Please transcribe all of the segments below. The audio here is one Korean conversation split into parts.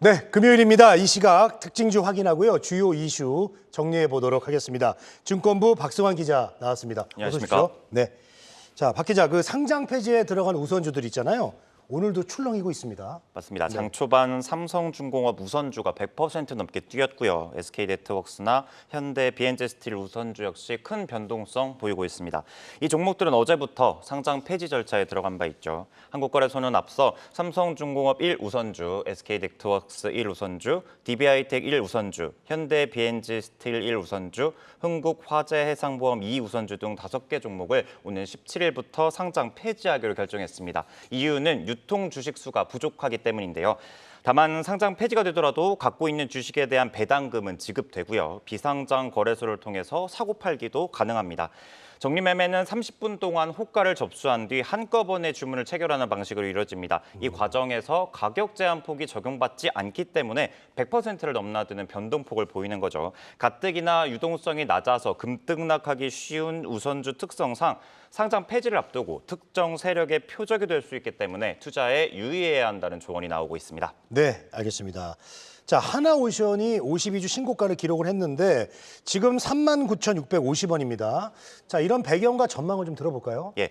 네, 금요일입니다. 이 시각 특징주 확인하고요. 주요 이슈 정리해 보도록 하겠습니다. 증권부 박승환 기자 나왔습니다. 안녕하십니까? 어서 오십시오. 네. 자, 박 기자, 그 상장 폐지에 들어간 우선주들 있잖아요. 오늘도 출렁이고 있습니다. 맞습니다. 네. 장 초반 삼성중공업 우선주가 100% 넘게 뛰었고요. SK네트워크스나 현대, BNZ스틸 우선주 역시 큰 변동성 보이고 있습니다. 이 종목들은 어제부터 상장 폐지 절차에 들어간 바 있죠. 한국거래소는 앞서 삼성중공업 1우선주, SK네트워크스 1우선주, DB하이텍 1우선주, 현대, BNZ스틸 1우선주, 흥국화재해상보험 2우선주 등 5개 종목을 오는 17일부터 상장 폐지하기로 결정했습니다. 이유는 유통 주식 수가 부족하기 때문인데요. 다만 상장 폐지가 되더라도 갖고 있는 주식에 대한 배당금은 지급되고요. 비상장 거래소를 통해서 사고 팔기도 가능합니다. 정리매매는 30분 동안 호가를 접수한 뒤 한꺼번에 주문을 체결하는 방식으로 이루어집니다. 이 과정에서 가격 제한폭이 적용받지 않기 때문에 100%를 넘나드는 변동폭을 보이는 거죠. 가뜩이나 유동성이 낮아서 금등락하기 쉬운 우선주 특성상 상장 폐지를 앞두고 특정 세력의 표적이 될 수 있기 때문에 투자에 유의해야 한다는 조언이 나오고 있습니다. 네, 알겠습니다. 자, 하나오션이 52주 신고가를 기록을 했는데 지금 39,650원입니다. 자, 이런 배경과 전망을 좀 들어볼까요? 예.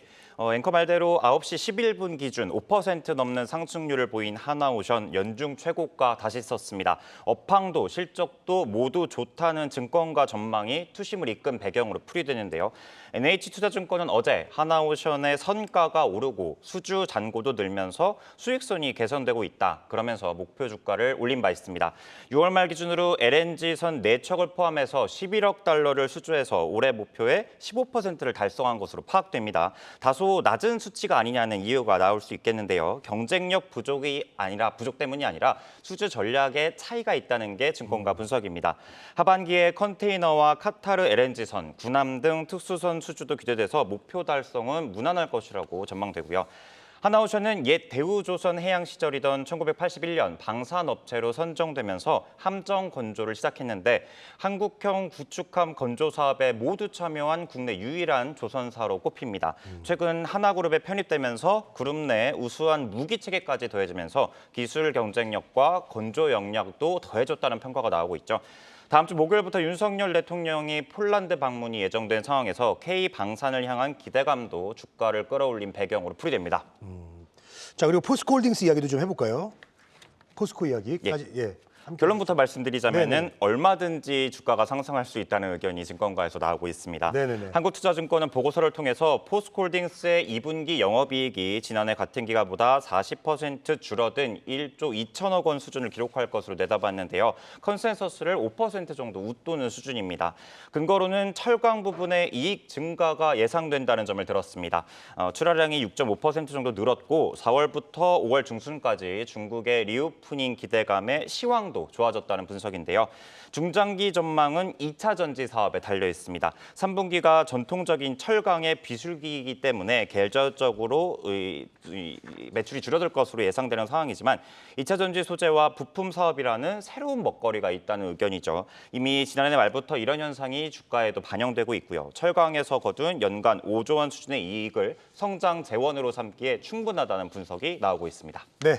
앵커 말대로 9시 11분 기준 5% 넘는 상승률을 보인 하나오션 연중 최고가 다시 썼습니다. 업황도 실적도 모두 좋다는 증권가 전망이 투심을 이끈 배경으로 풀이되는데요. NH투자증권은 어제 하나오션의 선가가 오르고 수주 잔고도 늘면서 수익성이 개선되고 있다. 그러면서 목표 주가를 올린 바 있습니다. 6월 말 기준으로 LNG선 4척을 포함해서 11억 달러를 수주해서 올해 목표의 15%를 달성한 것으로 파악됩니다. 다소 낮은 수치가 아니냐는 이유가 나올 수 있겠는데요. 경쟁력 부족 때문이 아니라 수주 전략에 차이가 있다는 게 증권가 분석입니다. 하반기에 컨테이너와 카타르 LNG선, 군함 등 특수선 수주도 기대돼서 목표 달성은 무난할 것이라고 전망되고요. 하나오션은 옛 대우조선 해양 시절이던 1981년 방산업체로 선정되면서 함정 건조를 시작했는데 한국형 구축함 건조 사업에 모두 참여한 국내 유일한 조선사로 꼽힙니다. 최근 하나그룹에 편입되면서 그룹 내 우수한 무기 체계까지 더해지면서 기술 경쟁력과 건조 역량도 더해졌다는 평가가 나오고 있죠. 다음 주 목요일부터 윤석열 대통령이 폴란드 방문이 예정된 상황에서 K방산을 향한 기대감도 주가를 끌어올린 배경으로 풀이됩니다. 자, 그리고 포스코홀딩스 이야기도 좀 해볼까요? 포스코 이야기까지. 예. 결론부터 말씀드리자면은 네네. 얼마든지 주가가 상승할 수 있다는 의견이 증권가에서 나오고 있습니다. 네네네. 한국투자증권은 보고서를 통해서 포스코홀딩스의 2분기 영업이익이 지난해 같은 기간보다 40% 줄어든 1조 2천억 원 수준을 기록할 것으로 내다봤는데요. 컨센서스를 5% 정도 웃도는 수준입니다. 근거로는 철강 부분의 이익 증가가 예상된다는 점을 들었습니다. 출하량이 6.5% 정도 늘었고 4월부터 5월 중순까지 중국의 리오프닝 기대감에 시황도 좋아졌다는 분석인데요. 중장기 전망은 2차 전지 사업에 달려 있습니다. 3분기가 전통적인 철강의 비수기이기 때문에 계절적으로 매출이 줄어들 것으로 예상되는 상황이지만 2차 전지 소재와 부품 사업이라는 새로운 먹거리가 있다는 의견이죠. 이미 지난해 말부터 이런 현상이 주가에도 반영되고 있고요. 철강에서 거둔 연간 5조 원 수준의 이익을 성장 재원으로 삼기에 충분하다는 분석이 나오고 있습니다. 네.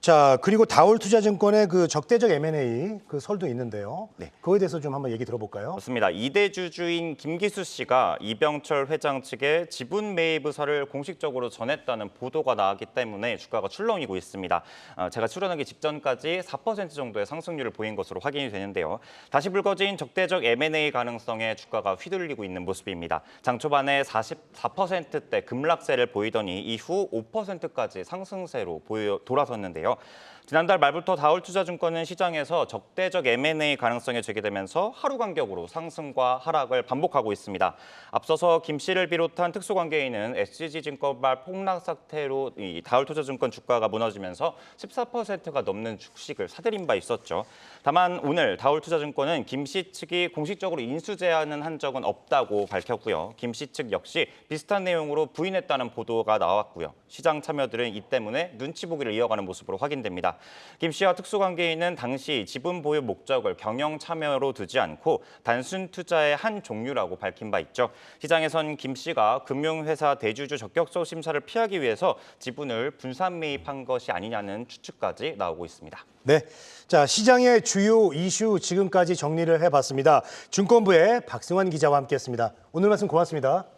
자, 그리고 다올투자증권의 그 적대적 M&A 그 설도 있는데요. 네. 그거에 대해서 좀 한번 얘기 들어볼까요? 맞습니다. 이대주주인 김기수 씨가 이병철 회장 측에 지분 매입 의사를 공식적으로 전했다는 보도가 나왔기 때문에 주가가 출렁이고 있습니다. 제가 출연하기 직전까지 4% 정도의 상승률을 보인 것으로 확인이 되는데요. 다시 불거진 적대적 M&A 가능성에 주가가 휘둘리고 있는 모습입니다. 장 초반에 44%대 급락세를 보이더니 이후 5%까지 상승세로 돌아섰는데요. 지난달 말부터 다올투자증권은 시장에서 적대적 M&A 가능성이 제기되면서 하루 간격으로 상승과 하락을 반복하고 있습니다. 앞서서 김 씨를 비롯한 특수관계인은 SG증권발 폭락 사태로 이 다올투자증권 주가가 무너지면서 14%가 넘는 주식을 사들인 바 있었죠. 다만 오늘 다올투자증권은 김 씨 측이 공식적으로 인수 제안은 한 적은 없다고 밝혔고요. 김 씨 측 역시 비슷한 내용으로 부인했다는 보도가 나왔고요. 시장 참여들은 이 때문에 눈치 보기를 이어가는 모습으로 확인됩니다. 김 씨와 특수관계인은 당시 지분 보유 목적을 경영 참여로 두지 않고 단순 투자의 한 종류라고 밝힌 바 있죠. 시장에선 김 씨가 금융회사 대주주 적격소 심사를 피하기 위해서 지분을 분산 매입한 것이 아니냐는 추측까지 나오고 있습니다. 네, 자 시장의 주요 이슈 지금까지 정리를 해봤습니다. 증권부의 박승환 기자와 함께했습니다. 오늘 말씀 고맙습니다.